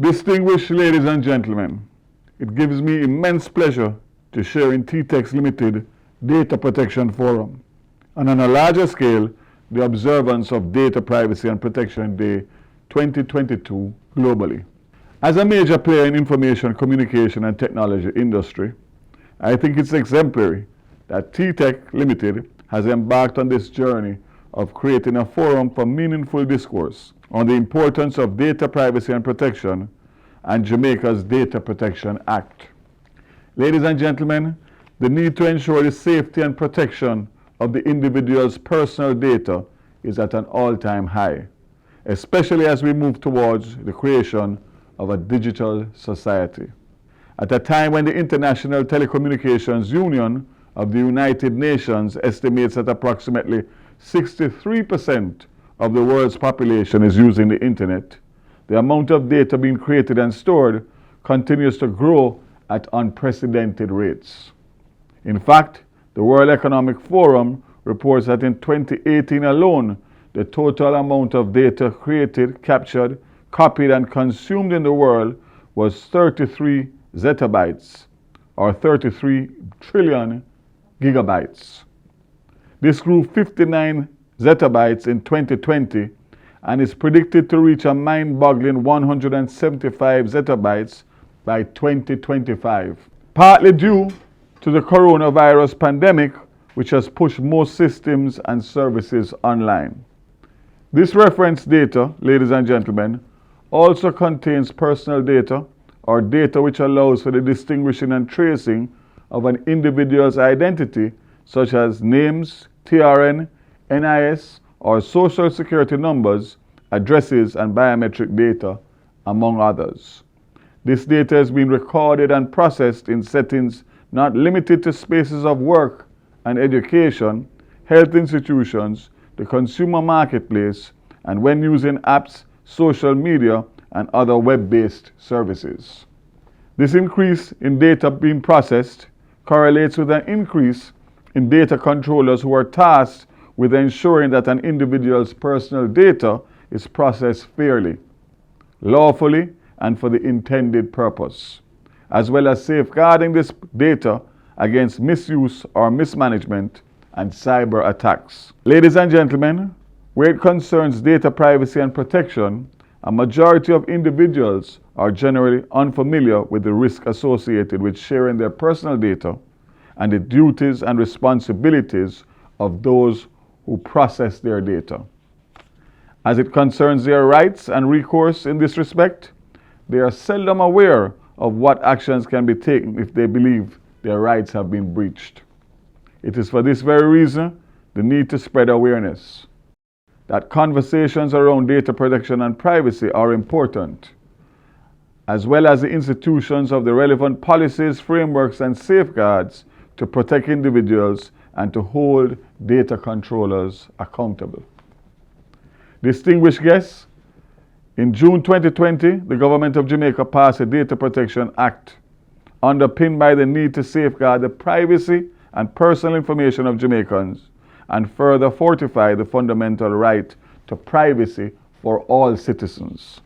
Distinguished ladies and gentlemen, it gives me immense pleasure to share in TTEX Limited Data Protection Forum, and on a larger scale, the observance of Data Privacy and Protection Day 2022 globally. As a major player in information, communication and technology industry, I think it's exemplary that TTEC Limited has embarked on this journey of creating a forum for meaningful discourse on the importance of data privacy and protection and Jamaica's Data Protection Act. Ladies and gentlemen, the need to ensure the safety and protection of the individual's personal data is at an all-time high, especially as we move towards the creation of a digital society. At a time when the International Telecommunications Union of the United Nations estimates that approximately 63% of the world's population is using the internet, the amount of data being created and stored continues to grow at unprecedented rates. In fact, the World Economic Forum reports that in 2018 alone, the total amount of data created, captured, copied, and consumed in the world was 33 zettabytes, or 33 trillion gigabytes. This grew 59 zettabytes in 2020 and is predicted to reach a mind-boggling 175 zettabytes by 2025, partly due to the coronavirus pandemic, which has pushed most systems and services online. This reference data, ladies and gentlemen, also contains personal data or data which allows for the distinguishing and tracing of an individual's identity, such as names, TRN, NIS, or social security numbers, addresses, and biometric data, among others. This data has been recorded and processed in settings not limited to spaces of work and education, health institutions, the consumer marketplace, and when using apps, social media, and other web-based services. This increase in data being processed correlates with an increase in data controllers who are tasked with ensuring that an individual's personal data is processed fairly, lawfully, and for the intended purpose, as well as safeguarding this data against misuse or mismanagement and cyber attacks. Ladies and gentlemen, where it concerns data privacy and protection, a majority of individuals are generally unfamiliar with the risk associated with sharing their personal data and the duties and responsibilities of those who process their data. As it concerns their rights and recourse in this respect, they are seldom aware of what actions can be taken if they believe their rights have been breached. It is for this very reason the need to spread awareness that conversations around data protection and privacy are important, as well as the institutions of the relevant policies, frameworks, and safeguards to protect individuals and to hold data controllers accountable. Distinguished guests, in June 2020, the government of Jamaica passed a Data Protection Act, underpinned by the need to safeguard the privacy and personal information of Jamaicans and further fortify the fundamental right to privacy for all citizens.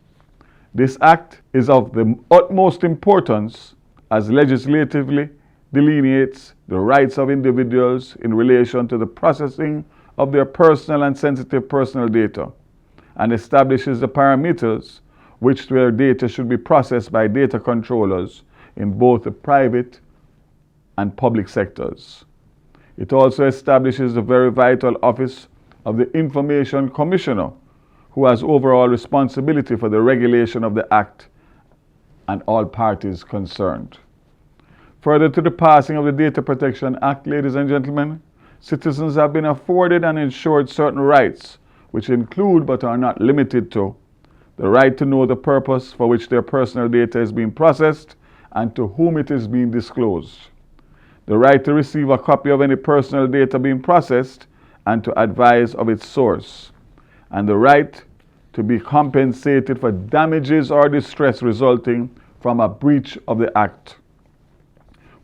This act is of the utmost importance as legislatively delineates the rights of individuals in relation to the processing of their personal and sensitive personal data, and establishes the parameters which their data should be processed by data controllers in both the private and public sectors. It also establishes the very vital office of the Information Commissioner, who has overall responsibility for the regulation of the Act and all parties concerned. Further to the passing of the Data Protection Act, ladies and gentlemen, citizens have been afforded and ensured certain rights, which include but are not limited to the right to know the purpose for which their personal data is being processed and to whom it is being disclosed, the right to receive a copy of any personal data being processed and to advise of its source, and the right to be compensated for damages or distress resulting from a breach of the Act.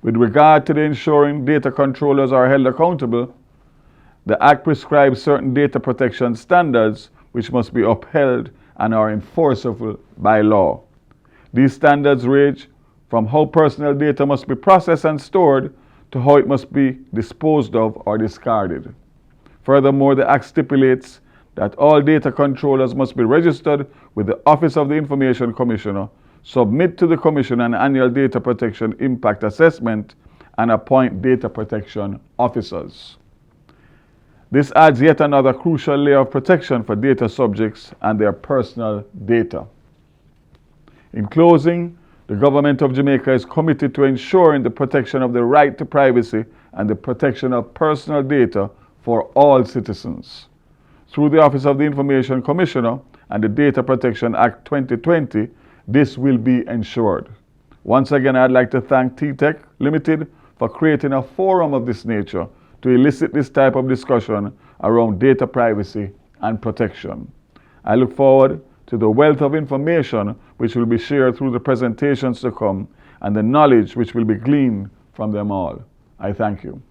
With regard to the ensuring data controllers are held accountable, the Act prescribes certain data protection standards which must be upheld and are enforceable by law. These standards range from how personal data must be processed and stored to how it must be disposed of or discarded. Furthermore, the Act stipulates that all data controllers must be registered with the Office of the Information Commissioner, submit to the Commission an annual data protection impact assessment, and appoint data protection officers. This adds yet another crucial layer of protection for data subjects and their personal data. In closing, the Government of Jamaica is committed to ensuring the protection of the right to privacy and the protection of personal data for all citizens. Through the Office of the Information Commissioner and the Data Protection Act 2020, this will be ensured. Once again, I'd like to thank TTEC Limited for creating a forum of this nature to elicit this type of discussion around data privacy and protection. I look forward to the wealth of information which will be shared through the presentations to come and the knowledge which will be gleaned from them all. I thank you.